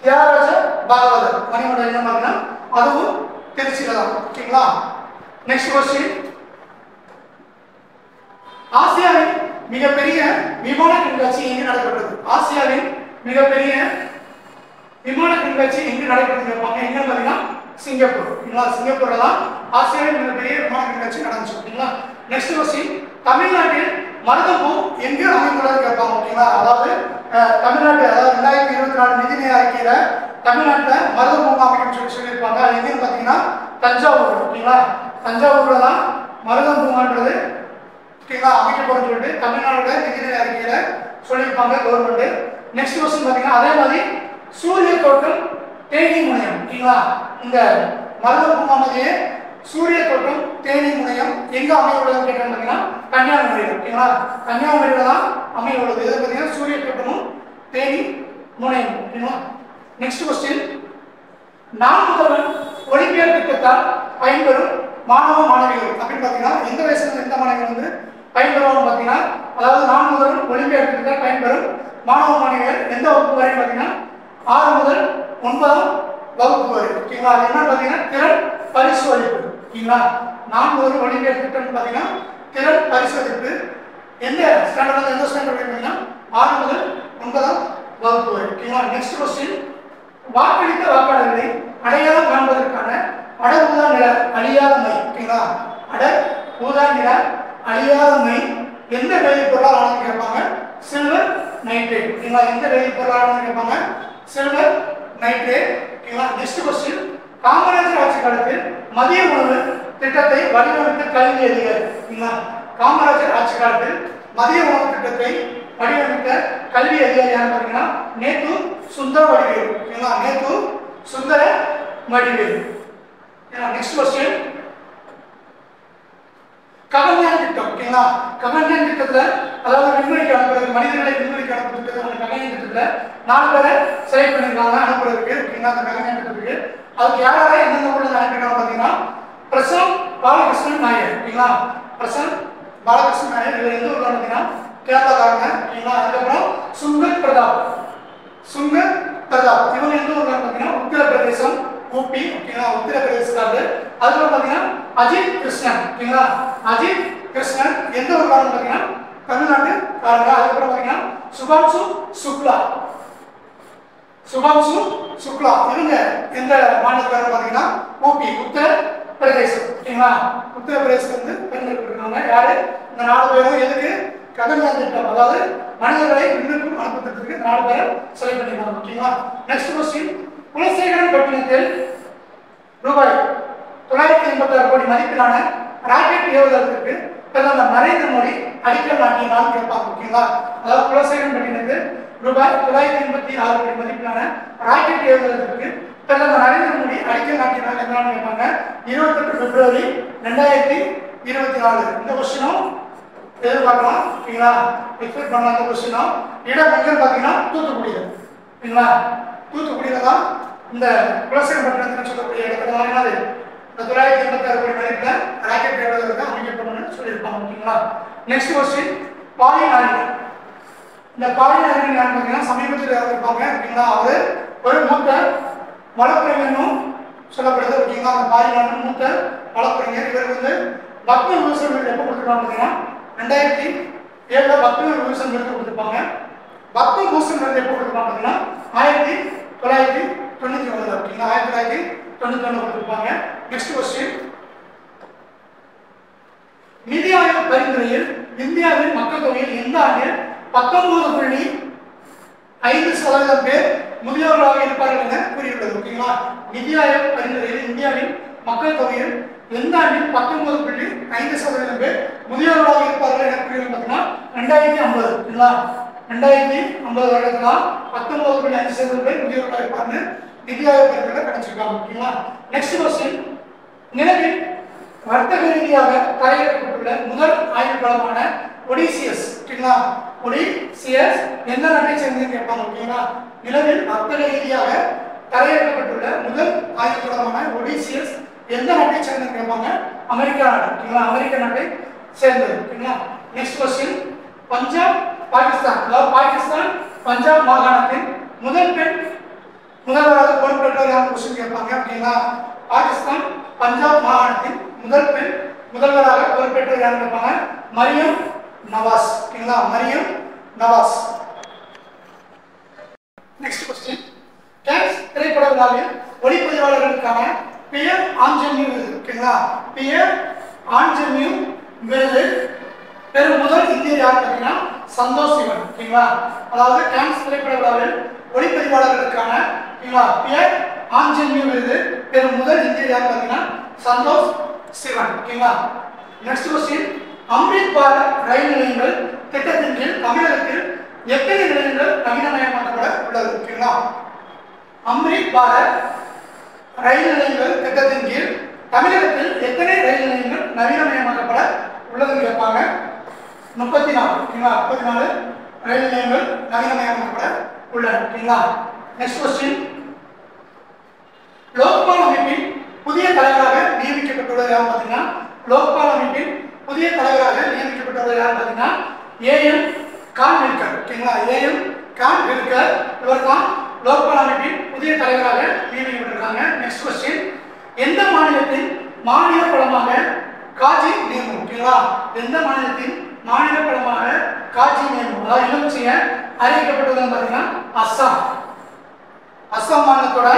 தியாகராஜ பாகவதர் மணிமண்டபம் என்ன பார்த்தீங்கன்னா அதுவும் திருச்சியில தான். ஓகேங்களா? நெக்ஸ்ட் क्वेश्चन ஆசியாவின் மிகப்பெரிய விமான கண்காட்சி எங்கு நடைபெற்றது? ஆசியாவின் மிகப்பெரிய விமான கண்காட்சி எங்கு நடைபெற்றது கேட்பாங்க. எங்கன்னு பார்த்தீங்கன்னா சிங்கப்பூர். ஓகேங்களா? சிங்கப்பூர்ல தான் ஆசியாவின் மிகப்பெரிய விமான கண்காட்சி நடந்துச்சு. ஓகேங்களா? நெக்ஸ்ட் क्वेश्चन தமிழ்நாட்டில் மருதம்பூ எங்கு அமைந்துள்ளது கேட்பாங்க. ஓகேங்களா? அதாவது தமிழ்நாட்டு அதாவது 2024 நிதிநிலை அறிக்கையில தமிழ்நாட்டில் மருதம்பூ அமைக்கணும்னு சொல்லியிருப்பாங்க. அது எங்கன்னு பார்த்தீங்கன்னா தஞ்சாவூர். ஓகேங்களா? தஞ்சாவூர்ல தான் மருதம்பூங்கிறது ஓகேங்களா அமைக்கப்படும் சொல்லிட்டு தமிழ்நாடோட நிதிநிலை அறிக்கையில சொல்லியிருப்பாங்க கவர்மெண்ட். நெக்ஸ்ட் क्वेश्चन பார்த்தீங்கன்னா அதே மாதிரி சூரிய தோட்டம் தேனி முனையம். ஓகேங்களா? இந்த மருதம்பூ அமைதியே சூரிய தோட்டம் தேனி முனையம் எங்க அமைய உள்ளதுன்னு கேட்டோம்னு பார்த்தீங்கன்னா கன்னியாகுமரியில். ஓகேங்களா? கன்னியாகுமரியில தான் அமைய உள்ளது. இது பார்த்தீங்கன்னா சூரிய தோட்டமும் தேனி முனையம். ஓகேங்களா? நெக்ஸ்ட் क्वेश्चन நான் முதல்வன் ஒலிம்பியாட் திட்டத்தால் பயன்பெறும் மாணவ மாணவிகள் அப்படின்னு பார்த்தீங்கன்னா எந்த வயசு பயன்பெறும் மாணவ மாணவியர் எந்த வகுப்பு வரை பார்த்தீங்கன்னா 6 முதல் 9ஆம் வகுப்பு வரை. ஓகேங்களா? அது என்ன பார்த்தீங்கன்னா திறன் பரிசோதிப்பு. ஓகேங்களா? 4 ஒரு வழிமுறை திட்டம் பார்த்தீங்கன்னா திறன் பரிசோதிப்பு எந்த ஸ்டாண்டர்ட் எந்த ஸ்டாண்டர்ட் பார்த்தீங்கன்னா 6 முதல் 9ஆம் வகுப்பு வரை. ஓகேங்களா? நெக்ஸ்ட் கொஸ்டின், வாக்களித்த வாக்காளர்களை அடையாளம் காண்பதற்கான அட ஊதா நிற அழியாத மை. ஓகேங்களா? அட ஊதா நிற அழியாத மை எந்த வேதிப்பொருளால் ஆனது கேட்பாங்க? Silver nitrate. ஓகேங்களா? எந்த வேதிப்பொருளால் ஆனது கேட்பாங்க? Silver nitrate. ஓகேங்களா? நெக்ஸ்ட் கொஸ்டின், காமராஜர் ஆட்சி காலத்தில் மதிய உணவு திட்டத்தை வடிவமைத்த கல்வி அதிகாரி. ஓகேங்களா? காமராஜர் ஆட்சி காலத்தில் மதிய உணவு திட்டத்தை வடிவமைத்த கல்வி அதிகாரி யார் பார்த்தீங்கன்னா நேத்து சுந்தர வடிவேலு. ஓகேங்களா? நேத்து சுந்தர வடிவேலு. நெக்ஸ்ட் கொஸ்டின், ககன்யான் திட்டம். ஓகேங்களா? ககன்யான் திட்டத்துல அதாவது விண்வெளிக்கு அனுப்புறது, மனிதர்களை விண்வெளிக்கு அனுப்புறது அந்த ககன்யான் திட்டத்துல 4 பேரை செலக்ட் பண்ணிருக்காங்க அனுப்புறதுக்கு. ஓகேங்களா? அந்த ககன்யான் திட்டத்துக்கு அதுக்கு யாராவது எந்தெந்த ஊர்ல அனுப்பிட்டாங்க பார்த்தீங்கன்னா பிரசாந்த் பாலகிருஷ்ணன் நாயர். ஓகேங்களா? பிரசாந்த் பாலகிருஷ்ணன் நாயர் இவர் எந்த ஊர்ல பார்த்தீங்கன்னா கேரளாக்காரங்க. ஓகேங்களா? அதுக்கப்புறம் சுங்கத் பிரதாப் இவங்க எந்த ஊர்ல பார்த்தீங்கன்னா உத்தரப்பிரதேசம் ஊபி. ஓகேங்களா? உத்தரப்பிரதேசக்காரர். அதுக்கப்புறம் பார்த்தீங்கன்னா அஜித் கிருஷ்ணன். ஓகேங்களா? அஜித் கிருஷ்ணன் எந்த ஊர்ல பார்த்தீங்கன்னா தமிழ்நாட்டுக்காரங்க. அதுக்கப்புறம் பார்த்தீங்கன்னா சுபாம்சு சுக்லா இவங்க எந்த மாநிலக்காரங்க பார்த்தீங்கன்னா ஊபி உத்தரப்பிரதேசம். ஓகேங்களா? உத்தரப்பிரதேசத்துல தேர்ந்தெடுப்பு இருக்காங்க. யாரு? இந்த 4 பேரும் எதுக்கு? ககன்யான் திட்டம் அதாவது மனிதர்களை விண்ணுக்கும் அனுப்புவதற்கு 4 பேரை செலக்ட் பண்ணிருக்காங்க. ஓகேங்களா? நெக்ஸ்ட் கொஸ்டின், குலசேகரன் பட்டினத்தில் ரூபாய் 986 கோடி மதிப்பிலான ராக்கெட் ஏவுதளத்திற்கு பிரதமர் நரேந்திர மோடி அடிக்கல் நாட்டினாலும் கேட்பாங்க. ஓகேங்களா? அதாவது குலசேகரன் பட்டினத்தில் ரூபாய் 986 கோடி மதிப்பிலான ராக்கெட் ஏவுதளத்திற்கு பிரதமர் நரேந்திர மோடி அடிக்கல் நாட்டினால் என்னன்னு கேட்பாங்க. 28 பிப்ரவரி 2024. இந்த கொஸ்டினும் எதிர்பார்க்கலாம். ஓகேங்களா? எக்ஸ்பெக்ட் பண்ணலாம். இந்த கொஸ்டினும் இடம் எங்கன்னு பார்த்தீங்கன்னா தூத்துக்குடியில். ஓகேங்களா? தூத்துக்குடியில தான் இந்த குலசேகரன் பட்டினத்தில் சொல்லக்கூடிய இடத்துல என்னது இந்த 986 கோடி மதிப்பில் ராக்கெட் ஏவுதளத்தை அமைக்கப்படும் சொல்லியிருப்பாங்க. ஓகேங்களா? நெக்ஸ்ட் கொஸ்டின், பாலின் அறிஞர். இந்த பாலின் அறிஞர் யாருன்னு பார்த்தீங்கன்னா சமீபத்தில் இருப்பாங்க. ஓகேங்களா? அவரு ஒரு மூத்த வழக்கறிஞரும் சொல்லப்படுது. ஓகேங்களா? அந்த பாலின் மூத்த வழக்கறிஞர். இவருக்கு வந்து பத்ம விபூஷன் விருது எப்போ கொடுத்துருக்காங்க பார்த்தீங்கன்னா 2007 பத்ம விபூஷன் விருது கொடுத்துருப்பாங்க. பத்ம விபூஷன் விருது எப்போ கொடுத்துருப்பாங்க பார்த்தீங்கன்னா 1999. ஓகேங்களா? 1991 கொடுத்துருப்பாங்க. நெக்ஸ்ட் கொஸ்டின், நிதி ஆயோக் பரிந்துரையில் இந்தியாவின் மக்கள் தொகையில் எந்த ஆண்டில் 19.5% பேர் முதியோர்களாக இருப்பார்கள் என கூறியுள்ளது. ஓகேங்களா? நிதி ஆயோக் பரிந்துரையில் இந்தியாவின் மக்கள் தொகையில் எந்த ஆண்டில் 19.5% பேர் முதியோர்களாக இருப்பார்கள் என கூறியுள்ளது பார்த்தீங்கன்னா 2050. ஓகேங்களா? 2050 வருடத்துல 19.5% பேர் முதியோர்களாக இருப்பாங்க நிதி ஆயோக் பரிந்துரை கணிச்சிருக்காங்க. ஓகேங்களா? நெக்ஸ்ட் கொஸ்டின், நிலவில் வர்த்தக ரீதியாக தரையிறக்கப்பட்டுள்ள முதல் ஆய்வுகளமான ஒடிசியஸ். ஓகேங்களா? ஒடிசியஸ் எந்த நாட்டை சேர்ந்தது கேட்பாங்க. ஓகேங்களா? நிலவில் வர்த்தக ரீதியாக தரையிறக்கப்பட்டுள்ள முதல் ஆய்வுகளமான ஒடிசியஸ் எந்த நாட்டை சேர்ந்தது கேட்பாங்க. அமெரிக்கா நாடு. ஓகேங்களா? அமெரிக்க நாட்டை சேர்ந்தது. ஓகேங்களா? நெக்ஸ்ட் கொஸ்டின், பஞ்சாப் பாகிஸ்தான் அதாவது பாகிஸ்தான் பஞ்சாப் மாகாணத்தின் முதல் பெண் முதல்வராக பொறுப்பேற்றவர் யார் கொஸ்டின் கேட்பாங்க. ஓகேங்களா? பாகிஸ்தான் பஞ்சாப் மாகாணத்தின் முதல் பெண் முதல்வராக பொறுப்பேற்றவர் யார் கேட்பாங்க. மரியம் நவாஸ். ஓகேங்களா? Maryam Nawaz. Next question, Cannes திரைப்பட விழாவில் ஒளிப்பதிவாளர்களுக்கான பியர் ஆஞ்சன்யூ விருது. ஓகேங்களா? பியர் ஆஞ்சன்யூ விருது பெரும் முதல் இந்தியர் யார் பார்த்தீங்கன்னா சந்தோஷ் சிவன். ஓகேங்களா? அதாவது கேன்ஸ் திரைப்பட விழாவில் ஒளிப்பதிவாளர்களுக்கான பியர் ஆஞ்சன்யூ விருது பெரும் முதல் இந்தியர் யார் பார்த்தீங்கன்னா சந்தோஷ் சிவன். ஓகேங்களா? நெக்ஸ்ட் கொஸ்டின், அம்ரித் பாரத் ரயில் நிலையங்கள் திட்டத்தின் கீழ் தமிழகத்தில் எத்தனை நிலையங்கள் நவீனமயமாக்கப்பட உள்ளது? ஓகேங்களா? அம்ரித் பாரத் ரயில் நிலையங்கள் திட்டத்தின் கீழ் தமிழகத்தில் எத்தனை ரயில் நிலையங்கள் நவீனமயமாக்கப்பட உள்ளதுன்னு கேட்பாங்க. 34. ஓகேங்களா? 34 ரயில் நிலையங்கள் நவீனமயமாக்கப்பட உள்ளன. ஓகேங்களா? நெக்ஸ்ட் கொஸ்டின், லோக்பால் அமைப்பின் புதிய தலைவராக நியமிக்கப்பட்டுள்ளது யார் பார்த்தீங்கன்னா லோக்பால் அமைப்பின் புதிய தலைவராக நியமிக்கப்பட்டுள்ளது யார் பார்த்தீங்கன்னா ஏஎம் கான்வில்கர். ஓகேங்களா? ஓகேங்களா. ஏஎம் கான்வில்கர் இவர் தான் லோக்பால் அமைப்பின் புதிய தலைவராக நியமிக்கப்பட்டிருக்காங்க. நெக்ஸ்ட் கொஸ்டின், எந்த மாநிலத்தின் மாநில பழமாக காஜி நேமு? ஓகேங்களா, எந்த மாநிலத்தின் மாநில பழமாக காஜி நேமு அதாவது எலுமிச்சைய அறிவிக்கப்பட்டதுன்னு பார்த்தீங்கன்னா அஸ்ஸாம். அஸ்ஸாம் மாநிலத்தோட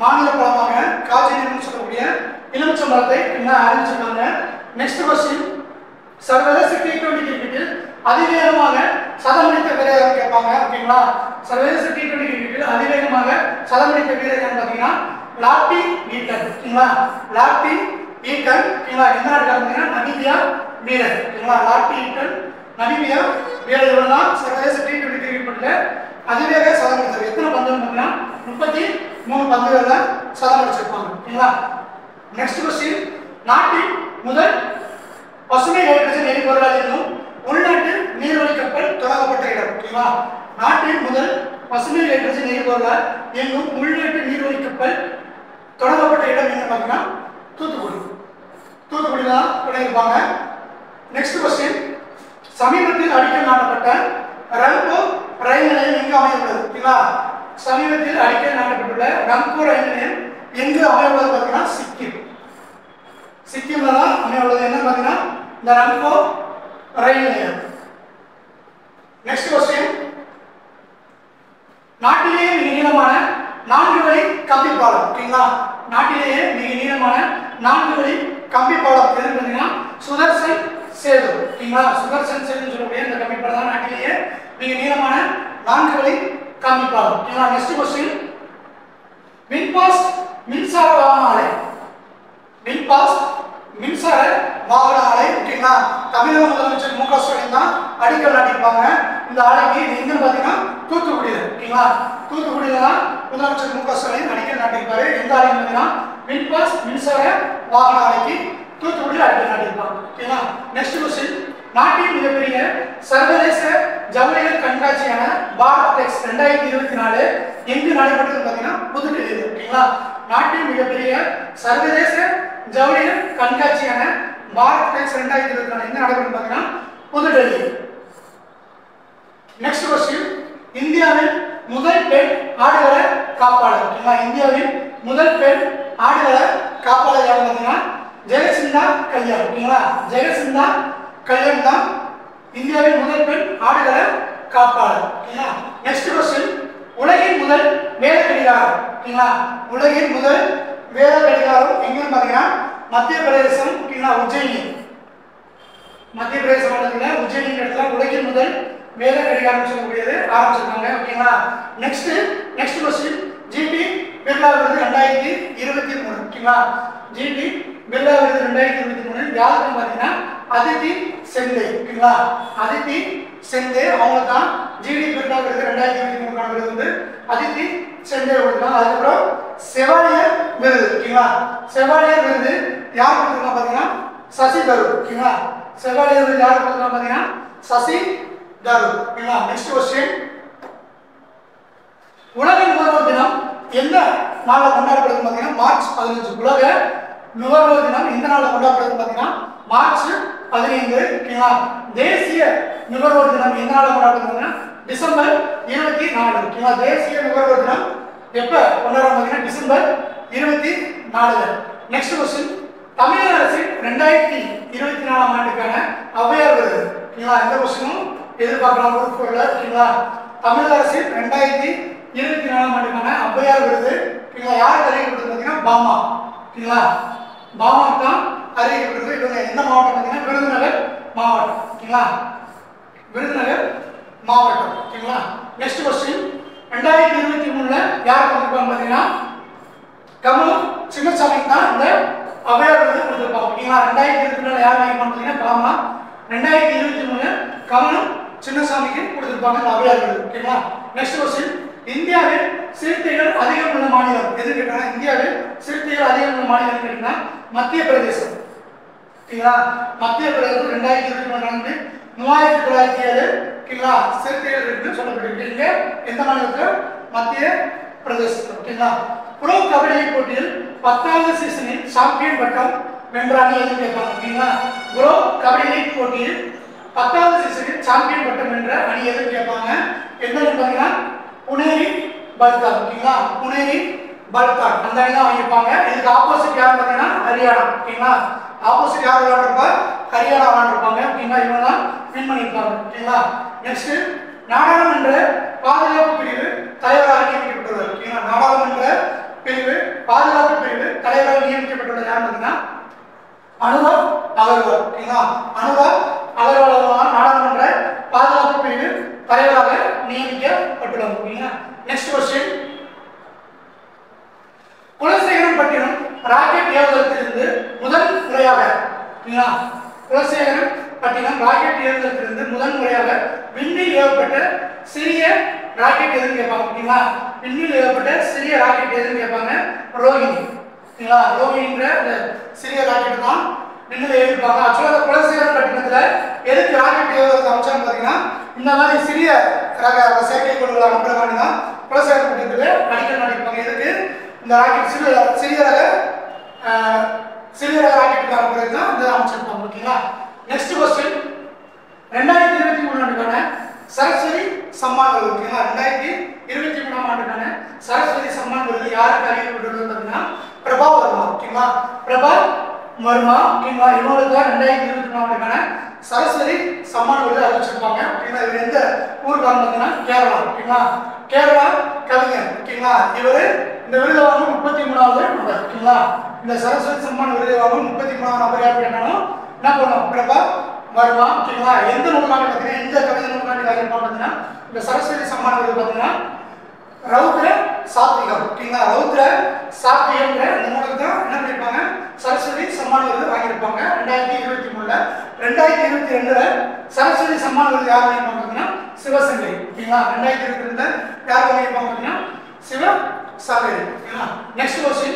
மாநில பழமாக காஜி நேமு சொல்லக்கூடிய எலுமிச்சை மரத்தை என்ன அறிவிச்சிருக்காங்க. நெக்ஸ்ட் கொஸ்டின், சர்வதேச T20 கிரிக்கெட்டில் அதிவேகமாக சதமடித்த வீரர் கேட்பாங்க. ஓகேங்களா, சர்வதேச T20 கிரிக்கெட்டில் அதிவேகமாக சதமடித்த வீரர் பார்த்தீங்கன்னா லாட்டி ஈட்டன். ஓகேங்களா, லாட்டி ஈட்டன். ஓகேங்களா, எந்த நாட்டுல பார்த்தீங்கன்னா நமீபியா வீரர். ஓகேங்களா, லாட்டி ஈட்டன் நமீபியா வீரர். இவர் தான் சர்வதேச T20 கிரிக்கெட் போட்டியில் அதிவேக சதமடித்தவர். எத்தனை பந்துகள் பார்த்தீங்கன்னா 33 பந்துகள்ல சதமடிச்சிருப்பாங்க. ஓகேங்களா. நெக்ஸ்ட் கொஸ்டின், நாட்டின் முதல் பசுமை ஹைட்ரஜன் எரிபொருளாக இருக்கும் உள்நாட்டு நீர்வழி கப்பல் தொடங்கப்பட்ட இடம். ஓகேங்களா, நாட்டின் முதல் பசுமை ஹைட்ரஜன் எரிபொருளாக இயங்கும் உள்நாட்டு நீர்வழி கப்பல் தொடங்கப்பட்ட இடம் என்ன பார்த்தீங்கன்னா தூத்துக்குடி. தூத்துக்குடி தான் தொடங்கியிருப்பாங்க. நெக்ஸ்ட் கொஸ்டின், சமீபத்தில் அடிக்கல் நாட்டப்பட்ட ரங்கோ ரயில் நிலையம் எங்கு அமைந்துள்ளது? ஓகேங்களா, சமீபத்தில் அடிக்கல் நாட்டப்பட்டுள்ள ரங்கோ ரயில் நிலையம் எங்கு அமைந்துள்ளது பார்த்தீங்கன்னா சிக்கிம். சிக்கிம்ல தான் அமைந்துள்ளது. என்ன பார்த்தீங்கன்னா இந்த ரங்கோ ரயில் நிலையம். நெக்ஸ்ட் கொஸ்டின், நாட்டிலேயே மிக நீளமான 4 வழி கம்பி பாலம். ஓகேங்களா, நாட்டிலேயே மிக நீளமான 4 வழி கம்பி பாலம் எது பார்த்தீங்கன்னா சுதர்சன் சேது. ஓகேங்களா, சுதர்சன் சேதுன்னு சொல்லக்கூடிய இந்த கம்பி பாலம் தான் நாட்டிலேயே மிக நீளமான 4 வழி கம்பி பாலம். ஓகேங்களா. நெக்ஸ்ட் கொஸ்டின், வின்பாஸ்ட் மின்சார வாகன ஆலை. வின்பாஸ்ட் மின்சார வாகன ஆலை. ஓகேங்களா, தமிழக முதலமைச்சர் மு க ஸ்டாலின் தான் அடிக்கல் நாட்டியிருப்பாங்க. இந்த ஆலைக்கு எங்க பார்த்தீங்கன்னா தூத்துக்குடியில். ஓகேங்களா, தூத்துக்குடியில தான் முதலமைச்சர் மு க ஸ்டாலின் அடிக்கல் நாட்டியிருப்பாரு. எந்த ஆலை பார்த்தீங்கன்னா வின்பாஸ்ட் மின்சார வாகன ஆலைக்கு தூத்துக்குடியில் அடிக்கல் நாட்டியிருப்பாங்க. ஓகேங்களா. நெக்ஸ்ட் கொஸ்டின், நாட்டின் மிகப்பெரிய சர்வதேச ஜவுளிகள் கண்காட்சியான பாரத் டெக்ஸ் 2024 எங்கு நடைபெற்றது பார்த்தீங்கன்னா புதுடெல்லியில். ஓகேங்களா, நாட்டின் மிகப்பெரிய சர்வதேச ஜவுளிகள் கண்காட்சியான பாரத் டெக்ஸ் 2024 எங்க நடைபெற்றது பார்த்தீங்கன்னா புதுடெல்லி. நெக்ஸ்ட் கொஸ்டின், இந்தியாவின் முதல் பெண் ஆடுகள காப்பாளர். ஓகேங்களா, இந்தியாவின் முதல் பெண் ஆடுகள காப்பாளர் யார் பார்த்தீங்கன்னா ஜெயசிந்தா கல்யாண். ஓகேங்களா, ஜெயசிந்தா கல்யாண் தான் இந்தியாவின் முதல் பெண் ஆடுகள காப்பாளர். ஓகேங்களா. நெக்ஸ்ட் கொஸ்டின், உலகின் முதல் வேத கடிகாரம். ஓகேங்களா, உலகின் முதல் வேத கடிகாரம் எங்கன்னு பார்த்தீங்கன்னா மத்திய பிரதேசம். ஓகேங்களா, உஜ்ஜயினி. மத்திய பிரதேச மாநிலத்தில் உஜ்ஜயினி இடத்துல உலகின் முதல் வேத கடிகாரம் சொல்லக்கூடியது ஆரம்பிச்சிருக்காங்க. ஓகேங்களா. நெக்ஸ்ட் கொஸ்டின், ஜிடி பிர்லா விருது 2023. ஓகேங்களா, ஜிடி பிர்லா விருது 2023 யாருக்கும் பார்த்தீங்கன்னா அதித்தி செந்தே. ஓகேங்களா, அதித்தி செந்தே அவங்க தான் ஜிடி பிர்லா விருது 2023 விருது வந்து அதித்தி செந்தே கொடுக்கலாம். அதுக்கப்புறம் செவாலியர் விருது. ஓகேங்களா, செவாலியர் விருது யார் கொடுத்துருக்காங்க பார்த்தீங்கன்னா சசி தரூர். ஓகேங்களா, செவாலியர் விருது யார் கொடுத்துருக்காங்க பார்த்தீங்கன்னா சசி தரூர். ஓகேங்களா. நெக்ஸ்ட் கொஸ்டின், உலக நுகர்வோர் தினம் எந்த நாளில் கொண்டாடப்படுது பார்த்தீங்கன்னா மார்ச் 15. உலக நுகர்வோர் தினம் எந்த நாளில் கொண்டாடப்படுது பார்த்தீங்கன்னா மார்ச் 15. ஓகேங்களா. தேசிய நுகர்வோர் தினம் எந்த நாளில் கொண்டாடப்படுதுன்னா டிசம்பர் 24. ஓகேங்களா, தேசிய நுகர்வோர் தினம் எப்போ கொண்டாடுறாங்க பார்த்தீங்கன்னா டிசம்பர் 24. நெக்ஸ்ட் கொஸ்டின், தமிழக அரசின் 2024 ஆண்டுக்கான ஔவையார் விருது. ஓகேங்களா, இந்த கொஸ்டினும் எதிர்பார்க்கலாம் குரூப் 4ல. ஓகேங்களா, தமிழக அரசின் 2024 ஆண்டுக்கான ஔவையார் விருது. ஓகேங்களா, யாருக்கு அறிவிக்கப்பட்டது பார்த்தீங்கன்னா பாமா. ஓகேங்களா, பாமா தான் அறிவிக்கப்பட்டது. இவங்க எந்த மாவட்டம் பார்த்தீங்கன்னா விருதுநகர் மாவட்டம். ஓகேங்களா, விருதுநகர் மாவட்டம். ஓகேங்களா. நெக்ஸ்ட் கொஸ்டின், 2023 யார் கொடுத்துருப்பாங்க பார்த்தீங்கன்னா கமலம் சின்னசாமி தான் இந்த ஔவையார் விருது கொடுத்துருப்பாங்க. ஓகேங்களா, 2024 யார் வாங்கி பார்த்தீங்கன்னா பாமா. 2023 கமலம் சின்னசாமிக்கு கொடுத்துருப்பாங்க இந்த ஔவையார் விருது. ஓகேங்களா. நெக்ஸ்ட் கொஸ்டின், இந்தியாவில் சிறுத்தைகள் அதிகம் உள்ள மாநிலம் எது கேட்டாங்கன்னா இந்தியாவில் சிறுத்தைகள் அதிகம் உள்ள மாநிலம் கேட்டீங்கன்னா மத்திய பிரதேசம். ஓகேங்களா, மத்திய பிரதேசம் 2023 3907 ஓகேங்களா சிறுத்தைகள் இருக்குன்னு சொல்லப்பட்டிருக்கு. இங்க எந்த மாநிலத்தில்? மத்திய பிரதேசத்தில். ஓகேங்களா. ப்ரோ கபடி போட்டியில் 10வது சீசனில் சாம்பியன் பட்டம் வென்ற அணி எதுன்னு கேட்பாங்க. ஓகேங்களா, ப்ரோ கபடி லீக் போட்டியில் 10வது சீசனில் சாம்பியன் பட்டம் வென்ற அணி எதுன்னு கேட்பாங்க. எந்த அணி பார்த்தீங்கன்னா புனேரி பல்தால். ஓகேங்களா, புனேரி பல்தால் அந்த அணி தான் வாங்கியிருப்பாங்க. இதுக்கு ஆப்போசிட் யார் பார்த்தீங்கன்னா ஹரியானா. ஓகேங்களா, ஆப்போசிட் யார் விளையாடுறப்ப ஹரியானா விளையாண்டுருப்பாங்க. ஓகேங்களா, இவங்க தான் வின் பண்ணியிருப்பாங்க. ஓகேங்களா, நெக்ஸ்ட் நாடாளுமன்ற பாதுகாப்பு பிரிவு தலைவராக நியமிக்கப்பட்டுள்ளார். ஓகேங்களா, நாடாளுமன்ற பிரிவு பாதுகாப்பு பிரிவு தலைவராக நியமிக்கப்பட்டுள்ள யார் பார்த்தீங்கன்னா அனுராக் அகர்வால். ஓகேங்களா, அனுராக் அகர்வால் நாடாளுமன்ற பாதுகாப்பு பிரிவு தலைவராக நியமிக்கப்பட்டுள்ளார். ஓகேங்களா, நெக்ஸ்ட் क्वेश्चन குலசேகரன்பட்டினம் ராக்கெட் ஏவுதளத்திலிருந்து முதல் முறையாக ஓகேங்களா குலசேகரன்பட்டினம் ராக்கெட் ஏவுதளத்திலிருந்து முதல் முறையாக விண்ணில் ஏவப்பட்ட சிறிய ராக்கெட் எதுன்னு கேட்பாங்க. ஓகேங்களா, விண்ணில் ஏவப்பட்ட சிறிய ராக்கெட் எதுன்னு கேட்பாங்க ரோஹிணி. ஓகேங்களா, ரோஹிணின்ற அந்த சிறிய ராக்கெட் தான் விண்ணில் ஏவிருப்பாங்க. ஆக்சுவலாக குலசேகரன்பட்டினத்துல எதுக்கு ராக்கெட் ஏவுதளத்தை அமைச்சான்னு பார்த்தீங்கன்னா இந்த மாதிரி சிறிய ரக செயற்கைக்கோள்களை அனுப்புறதுக்காண்டி தான் குலசேகரன்பட்டினத்துல அடிக்கல் நாட்டிருப்பாங்க. எதுக்கு இந்த ராக்கெட் சிறிய ரக ராக்கெட்டுக்கு அனுப்புறது தான் இந்த அமைச்சிருப்பாங்க. ஓகேங்களா, நெக்ஸ்ட் क्वेश्चन 2023 ஆண்டுக்கான சரஸ்வதி சம்மான் விருது. ஓகேங்களா, 2023 ஆண்டுக்கான சரஸ்வதி சம்மான் விருது யாருக்கு அறிவிக்கப்பட்டுள்ளது பார்த்தீங்கன்னா பிரபா வர்மா. ஓகேங்களா, பிரபா வர்மா. ஓகேங்களா, இவங்களுக்கு தான் 2023 ஆண்டுக்கான சரஸ்வதி சம்மான் விருது அறிவிச்சிருப்பாங்க. ஓகேங்களா, இவர் எந்த ஊருக்காரங்க பார்த்தீங்கன்னா கேரளா. ஓகேங்களா, கேரளா கவிஞர். ஓகேங்களா, இவர் இந்த விருது வாங்கும் 33வது நபர். ஓகேங்களா, இந்த சரஸ்வதி சம்மான் விருது வாங்கும் 33வது நபர் யார் கேட்டாலும் என்ன பண்ணுவோம் பிரபா வர்மா. ஓகேங்களா, எந்த நூற்றாண்டு பார்த்தீங்கன்னா எந்த கவிதை நூற்றாண்டு வாங்கியிருப்பாங்க பார்த்தீங்கன்னா இந்த சரஸ்வதி சம்மான் விருது பார்த்தீங்கன்னா ரௌத்ர சாத்விகம். ஓகேங்களா, ரௌத்ர சாத்விகம்ன்ற இந்த நூலுக்கு தான் என்ன பண்ணியிருப்பாங்க சரஸ்வதி சம்மான் விருது வாங்கியிருப்பாங்க 2023. 2022 சரஸ்வதி சம்மான் விருது யார் வாங்கியிருப்பாங்க பார்த்தீங்கன்னா சிவசங்கரி. ஓகேங்களா, 2022 யார் வாங்கியிருப்பாங்க பார்த்தீங்கன்னா சிவசங்கரி. ஓகேங்களா, நெக்ஸ்ட் क्वेश्चन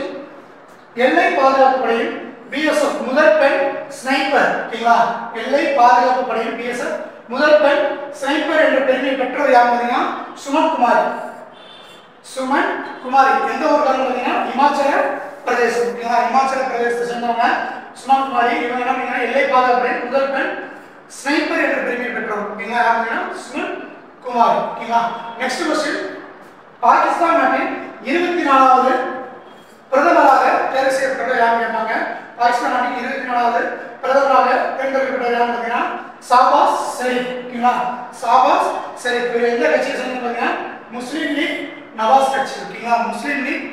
எல்லை பாதுகாப்பு படையின் பிஎஸ்எஃப் முதல் பெண் ஸ்னைப்பர். ஓகேங்களா, எல்லை பாதுகாப்பு படையின் பிஎஸ்எஃப் முதல் பெண் ஸ்னைப்பர் என்ற பெருமை பெற்றவர் யார் பார்த்தீங்கன்னா சுமன் குமாரி. சுமன் குமாரி எந்த ஊருக்காரங்க பார்த்தீங்கன்னா இமாச்சல பிரதேசம். ஓகேங்களா, இமாச்சல பிரதேசத்தை சேர்ந்தவங்க சுமன் குமாரி. இவங்க என்ன பண்ணீங்கன்னா எல்லை பாதுகாப்பு படையின் முதல் பெண் ஸ்னைப்பர் என்ற பெருமை பெற்றவர். ஓகேங்களா, யார் பார்த்தீங்கன்னா சுமன் குமாரி. ஓகேங்களா, நெக்ஸ்ட் क्वेश्चन பாகிஸ்தான் நாட்டின் 24வது பிரதமராக தேர்வு செய்யப்பட்ட யார் கேட்பாங்க. பாகிஸ்தான் நாட்டின் 24வது பிரதமராக தேர்ந்தெடுக்கப்பட்ட யார் பார்த்தீங்கன்னா ஷாபாஸ் ஷெரீப். ஓகேங்களா, ஷாபாஸ் ஷெரீப். இவர் எந்த கட்சியை சேர்ந்து பார்த்தீங்கன்னா முஸ்லீம் லீக் நவாஸ் கட்சி. ஓகேங்களா, முஸ்லீம் லீக்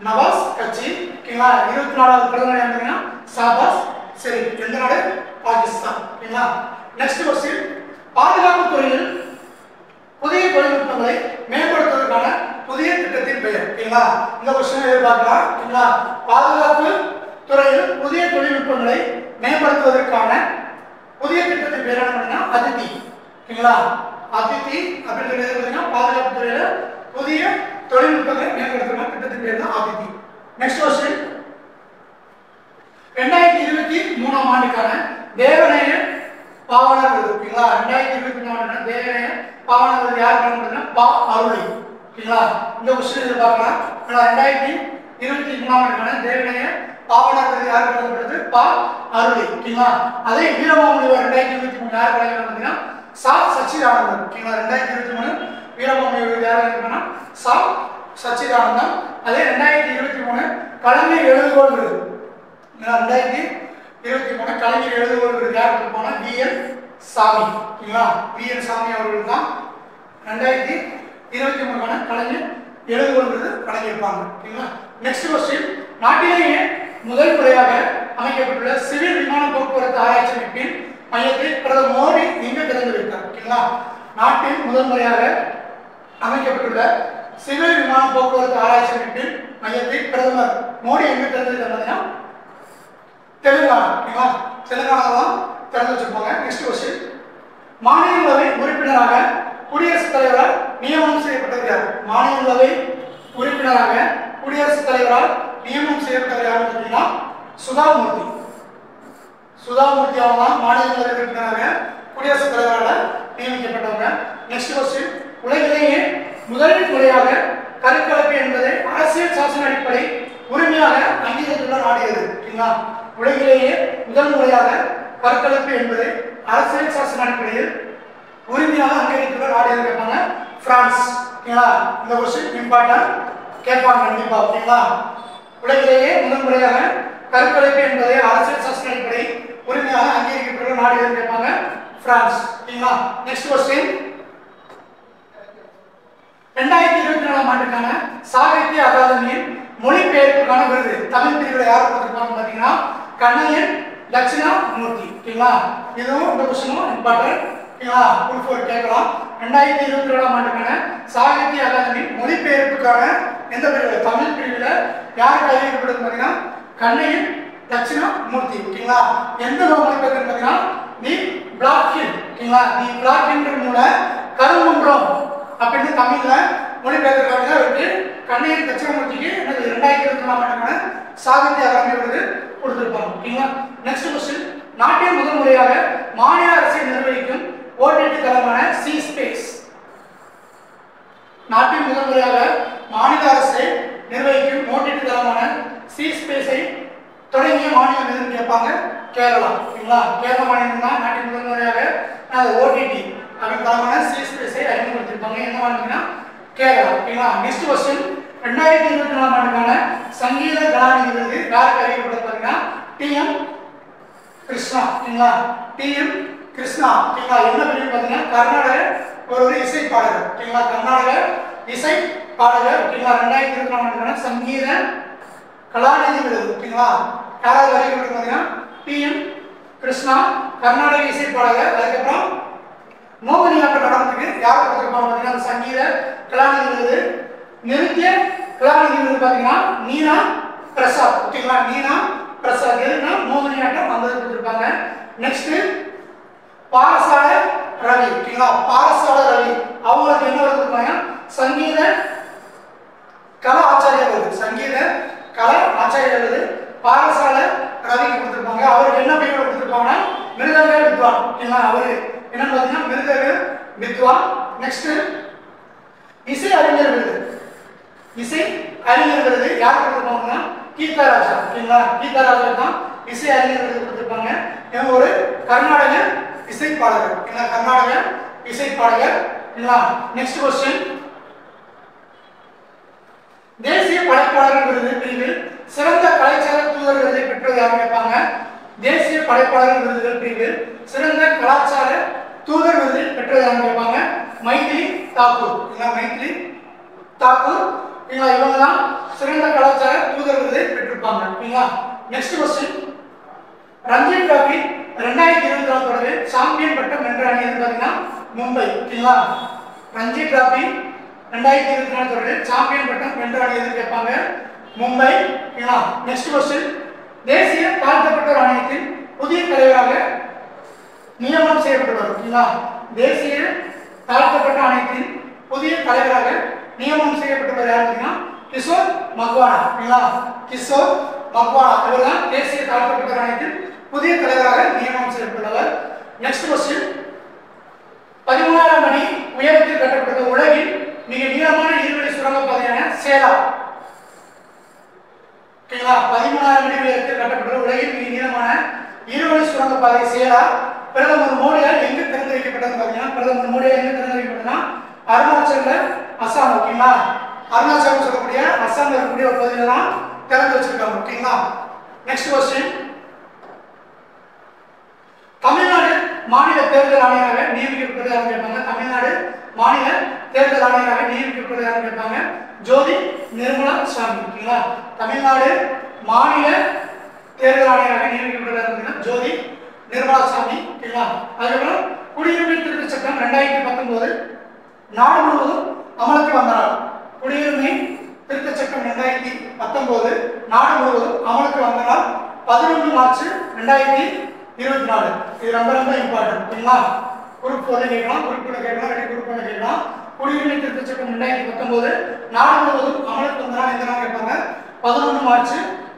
நவாஸ் கட்சி. ஓகேங்களா, 24வது பிரதமர் யார் பார்த்தீங்கன்னா ஷாபாஸ் ஷெரீப். எந்த நாடு பாகிஸ்தான். ஓகேங்களா, நெக்ஸ்ட் क्वेश्चन பாதுகாப்பு துறையில் புதிய தொழில்நுட்பங்களை மேம்படுத்துவதற்கான புதிய திட்டத்தின் பெயர். ஓகேங்களா, இந்த क्वेश्चन எதிர்பார்க்கலாம். ஓகேங்களா, பாதுகாப்பு துறையில் புதிய தொழில்நுட்பங்களை மேம்படுத்துவதற்கான புதிய திட்டத்தின் பெயர் என்ன அதித்தி. ஓகேங்களா, அதித்தி அப்படின்றது பார்த்தீங்கன்னா பாதுகாப்பு துறையில புதிய தொழில்நுட்பங்களை மேம்படுத்துவதற்கான திட்டத்தின் பெயர் தான் அதித்தி. நெக்ஸ்ட் क्वेश्चन 2023 ஆண்டுக்கான தேவநேய பாவனர் விருது. ஓகேங்களா, 2023 ஆண்டுக்கான தேவநேய பாவனர் விருது யாருக்கு பார்த்தீங்கன்னா பா அருளை. ஓகேங்களா, இந்த क्वेश्चन எதிர்பார்க்கலாம். 2023 ஆண்டுக்கான தேவநேய பாவனர் விருது யாருக்கு வழங்கப்படுது பா அருளை. ஓகேங்களா, அதே வீரமாமுனிவர் 2023 யாருக்கு வழங்கப்படுது பார்த்தீங்கன்னா சா சச்சிதானந்தன். ஓகேங்களா, 2023 வீரமாமுனிவர் விருது யாருக்கு வழங்கப்படுதுன்னா சா சச்சிதானந்தன். அதே 2023 கலைஞர் எழுதுகோள் விருது. 2023 கலைஞர் எழுதுகோள் விருது யாருக்கு போனா விஎன் சாமி. ஓகேங்களா, விஎன் சாமி அவர்கள் தான் 2023 கலைஞர் எழுதுகோள் விருது வழங்கியிருப்பாங்க. ஓகேங்களா, நெக்ஸ்ட் क्वेश्चन நாட்டிலேயே முதல் முறையாக அமைக்கப்பட்டுள்ள சிவில் விமான போக்குவரத்து ஆராய்ச்சி அமைப்பின் மையத்தை பிரதமர் மோடி எங்கே திறந்து வைத்தார். ஓகேங்களா, நாட்டில் முதல் முறையாக அமைக்கப்பட்டுள்ள சிவில் விமான போக்குவரத்து ஆராய்ச்சி அமைப்பின் மையத்தை பிரதமர் மோடி எங்கே திறந்து வைத்தார் தெலுங்கானா. ஓகேங்களா, தெலுங்கானா தான் திறந்து வச்சிருப்பாங்க. நெக்ஸ்ட் क्वेश्चन மாநிலங்களவை உறுப்பினராக குடியரசுத் தலைவரால் நியமனம் செய்யப்பட்டவர் யார். மாநிலங்களவை உறுப்பினராக குடியரசுத் தலைவரால் நியமனம் செய்யப்பட்டவர் யார் பார்த்தீங்கன்னா சுதாமூர்த்தி. சுதாமூர்த்தி அவங்க தான் மாநிலங்களவை உறுப்பினராக குடியரசுத் தலைவரால் நியமிக்கப்பட்டவங்க. நெக்ஸ்ட் क्वेश्चन உலகிலேயே முதல் முறையாக கருக்கலைப்பு என்பதை அரசியல் சாசன அடிப்படை உரிமையாக அங்கீகரித்துள்ள நாடு எது. ஓகேங்களா, உலகிலேயே முதல் முறையாக கருக்கலைப்பு என்பது அரசியல் சாசன அடிப்படையில் உறுதியாக அங்கீகரித்துள்ள நாடு எது கேட்பாங்க பிரான்ஸ். ஓகேங்களா? இந்த கொஸ்டின் இம்பார்ட்டன்ட் கேட்பாங்க கண்டிப்பா. ஓகேங்களா? உலகிலேயே முதல் முறையாக கருக்கலைப்பு என்பதை அரசியல் சாசன அடிப்படை உரிமையாக அங்கீகரிக்கப்பட்டுள்ள நாடு எது கேட்பாங்க பிரான்ஸ். ஓகேங்களா? நெக்ஸ்ட் கொஸ்டின் 2024 ஆண்டுக்கான சாகித்ய அகாதமியின் மொழிபெயர்ப்புக்கான விருது தமிழ் பிரிவில் யார் கொடுத்திருப்பாங்க பாத்தீங்கன்னா கண்ணையன் தட்சிணாமூர்த்தி. ஓகேங்களா? இதுவும் இந்த கொஸ்டினும் இம்பார்ட்டன்ட். ஓகேங்களா? ஃபுல் ஃபோர் கேட்கலாம். 2024 ஆண்டுக்கான சாகித்ய அகாதமி மொழிபெயர்ப்புக்கான எந்த பிரிவில் தமிழ் பிரிவில் யாருக்கு அறிவிக்கப்படுது பாத்தீங்கன்னா கண்ணையன் தட்சிணாமூர்த்தி. ஓகேங்களா? எந்த மொழிபெயர்ப்பு பாத்தீங்கன்னா தி பிளாக் ஹில். ஓகேங்களா? தி பிளாக் ஹில் மூல கருங்குன்றம் அப்படின்னு தமிழ்ல மொழிபெயர்க்கிறாங்க. இருக்கு கண்ணையன் தட்சிணாமூர்த்திக்கு 2024 ஆண்டுக்கான சாகித்ய அகாதமி விருது கொடுத்திருப்பாங்க. ஓகேங்களா? நெக்ஸ்ட் கொஸ்டின் நாட்டின் முதல் முறையாக மாநில அரசை நிர்வகிக்கும் ஓடிடி தளமான சி ஸ்பேஸ். நாட்டின் முதல் முறையாக மாநில அரசை நிர்வகிக்கும் ஓடிடி தளமான சி ஸ்பேஸை தொடங்கிய மாநிலம் எதுன்னு கேட்பாங்க கேரளா. ஓகேங்களா? கேரள மாநிலம் தான் நாட்டின் முதல் முறையாக ஓடிடி அப்படின்னு தளமான சி ஸ்பேஸை அறிமுகப்படுத்திருப்பாங்க. எந்த மாநிலம்னா கேரளா. ஓகேங்களா? நெக்ஸ்ட் கொஸ்டின் 2024 ஆண்டுக்கான சங்கீத கலாநிதி விருது யாருக்கு அறிவிக்கப்பட்டது பாத்தீங்கன்னா டி.எம். கிருஷ்ணா. ஓகேங்களா? டி.எம். கிருஷ்ணா. ஓகேங்களா? என்ன பிரிவு பாத்தீங்கன்னா கர்நாடக ஒரு இசை பாடகர். ஓகேங்களா? கர்நாடக இசை பாடகர். ஓகேங்களா? 2024 ஆண்டுக்கான சங்கீத கலாநிதி விருது. ஓகேங்களா? யாராவது அறிவிக்கப்பட்டது பாத்தீங்கன்னா டி.எம். கிருஷ்ணா கர்நாடக இசை பாடகர். அதுக்கப்புறம் மோகினியாட்டம் நடனத்துக்கு யார் கொடுத்திருப்பாங்க பாத்தீங்கன்னா சங்கீத கலாநிதி விருது நிருத்திய கலாநிதி விருது பாத்தீங்கன்னா நீனா பிரசாத். ஓகேங்களா? நீனா பிரசாத் எதுனா மோகினியாட்டம் அந்த கொடுத்திருப்பாங்க. நெக்ஸ்ட் பாரசால ரவி. ஓகேங்களா? பாரசால ரவி அவங்களுக்கு என்ன விருது கொடுத்தாங்க சங்கீத கலா ஆச்சாரிய விருது. சங்கீத கலா ஆச்சாரிய விருது பாரசால ரவிக்கு கொடுத்திருப்பாங்க. அவருக்கு என்ன பெயர் கொடுத்திருப்பாங்கன்னா மிருதங்க வித்வான். ஓகேங்களா? அவரு என்ன பாத்தீங்கன்னா மிருதங்க வித்வான். நெக்ஸ்ட் இசை அறிஞர் விருது. இசை அறிஞர் விருது யாருக்கு கொடுத்திருப்பாங்கன்னா கீதராஜா. ஓகேங்களா? கீதராஜா தான் இசை அறிஞர் விருது கொடுத்திருப்பாங்க. இவங்க ஒரு கர்நாடக இசை பாடகர். ஓகேங்களா? கர்நாடக இசை பாடகர். ஓகேங்களா? நெக்ஸ்ட் கொஸ்டின் தேசிய படைப்பாளர் விருது பிரிவில் சிறந்த கலாச்சார தூதர் விருதை பெற்றது யார் கேட்பாங்க தேசிய படைப்பாளர் விருதுகள் பிரிவில் சிறந்த கலாச்சார தூதர் விருது பெற்றது யார் கேட்பாங்க மைதிலி தாக்கூர். மைதிலி தாக்கூர். இவங்க தான் சிறந்த கலாச்சார தூதர் விருதை பெற்றிருப்பாங்க. ஓகேங்களா? நெக்ஸ்ட் கொஸ்டின் ரஞ்சி டிராபி 2024 தொடரில் சாம்பியன் பட்டம் வென்ற அணி எது பாத்தீங்கன்னா மும்பை. ஓகேங்களா? ரஞ்சி டிராபி 2024 தொடரில் சாம்பியன் பட்டம் வென்ற அணி எது கேட்பாங்க மும்பை. ஓகேங்களா? நெக்ஸ்ட் கொஸ்டின் தேசிய தாழ்த்தப்பட்டோர் ஆணையத்தின் புதிய தலைவராக நியமனம் செய்யப்பட்டுள்ளார். ஓகேங்களா? தேசிய தாழ்த்தப்பட்ட ஆணையத்தின் புதிய தலைவராக நியமனம் செய்யப்பட்டுள்ளவர் யார் பார்த்தீங்கன்னா கிஷோர் மக்வானா. ஓகேங்களா? கிஷோர் மக்வானா இவர் தான் தேசிய தாழ்த்தப்பட்டோர் ஆணையத்தின் புதிய தலைவராக நியமனம் செய்யப்பட்டுள்ளவர். நெக்ஸ்ட் கொஸ்டின் 13,000 அடி உயரத்தில் கட்டப்பட்ட உலகின் மிக நீளமான நீர்வழி சுரங்கப்பாதையான சேலா. ஓகேங்களா? 13,000 அடி உயரத்தில் கட்டப்பட்ட உலகின் மிக நீளமான இருவழி சுரங்கப்பாதை சேலா பிரதமர் மோடியால் எங்கு திறந்து வைக்கப்பட்டது பாத்தீங்கன்னா பிரதமர் மோடியால் எங்கு திறந்து வைக்கப்பட்டதுன்னா அருணாச்சல அசாம். ஓகேங்களா? அருணாச்சலம் சொல்லக்கூடிய அசாம்ல இருக்கக்கூடிய ஒரு பகுதியில தான் திறந்து வச்சிருக்காங்க. ஓகேங்களா? நெக்ஸ்ட் கொஸ்டின் தமிழ்நாடு மாநில தேர்தல் ஆணையராக நியமிக்கப்பட்டது யாரும் கேட்பாங்க தமிழ்நாடு மாநில தேர்தல் ஆணையராக நியமிக்கப்பட்டது யாரும் கேட்பாங்க ஜோதி நிர்மலா சாமி. ஓகேங்களா? தமிழ்நாடு மாநில தேர்தல் ஆணையராக நியமிக்கப்பட்டது யாரும் ஜோதி நிர்மலா சாமி. ஓகேங்களா? அதுக்கப்புறம் குடியுரிமை திருத்த சட்டம் 2019 நாடு முழுவதும் அமலுக்கு வந்தனால் குடியுரிமை திருத்த சட்டம் 2019 நாடு முழுவதும் அமலுக்கு வந்தனால் 11 மார்ச் 2024. இது ரொம்ப ரொம்ப இம்பார்ட்டன்ட். ஓகேங்களா? குரூப் 4 கேட்கலாம், குரூப் 2 கேட்கலாம், ரெண்டு குரூப் 1 கேட்கலாம். குடியுரிமை திருத்த சட்டம் 2019 நாடு முழுவதும் அமலுக்கு வந்தனால் எந்த நாள் கேட்பாங்க 11 மார்ச்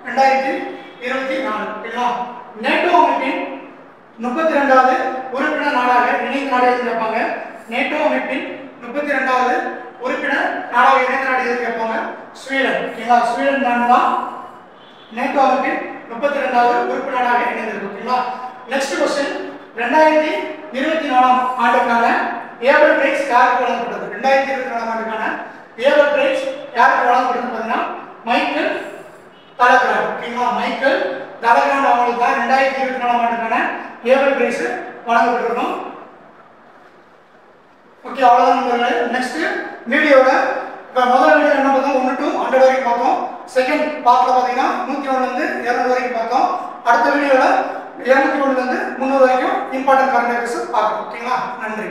2024. ஓகேங்களா? நேட்டோ அமைப்பின் 32வது உறுப்பினர் நாடாக இணைந்த நாடு எது கேட்பாங்க நேட்டோ அமைப்பின் 32வது உறுப்பினர் நாடாக இணைந்த நாடு எது கேட்பாங்க ஸ்வீடன். ஓகேங்களா? ஸ்வீடன் நாடு தான் நேட்டோ அமைப்பின் 32வது உறுப்பினராக இணைந்திருக்கு. ஓகேங்களா? நெக்ஸ்ட் क्वेश्चन 2024ஆம் ஆண்டுக்கான ஏபல் பிரைஸ் யாருக்கு வழங்கப்பட்டது? 2024ஆம் ஆண்டுக்கான ஏபல் பிரைஸ் யாருக்கு வழங்கப்பட்டது பார்த்தீங்கன்னா மைக்கேல் டலகிராண்ட். ஓகேங்களா, மைக்கேல் டலகிராண்ட் அவங்களுக்கு தான் 2024ஆம் ஆண்டுக்கான ஏபல் பிரைஸ் வழங்கப்பட்டிருக்கும். ஓகே, அவ்வளவுதான் நண்பர்களே. நெக்ஸ்ட் வீடியோல இப்போ முதல் வீடியோ என்ன பார்த்தோம், 1 to 100 வரைக்கும் பார்த்தோம். செகண்ட் பார்ட்ல பார்த்தீங்கன்னா 101 இருந்து 200 வரைக்கும் பார்த்தோம். அடுத்த வீடியோல 201 இருந்து 300 வரைக்கும் இம்பார்ட்டன்ட் கரண்ட் அஃபேர்ஸ் பார்க்கலாம். ஓகேங்களா, நன்றி.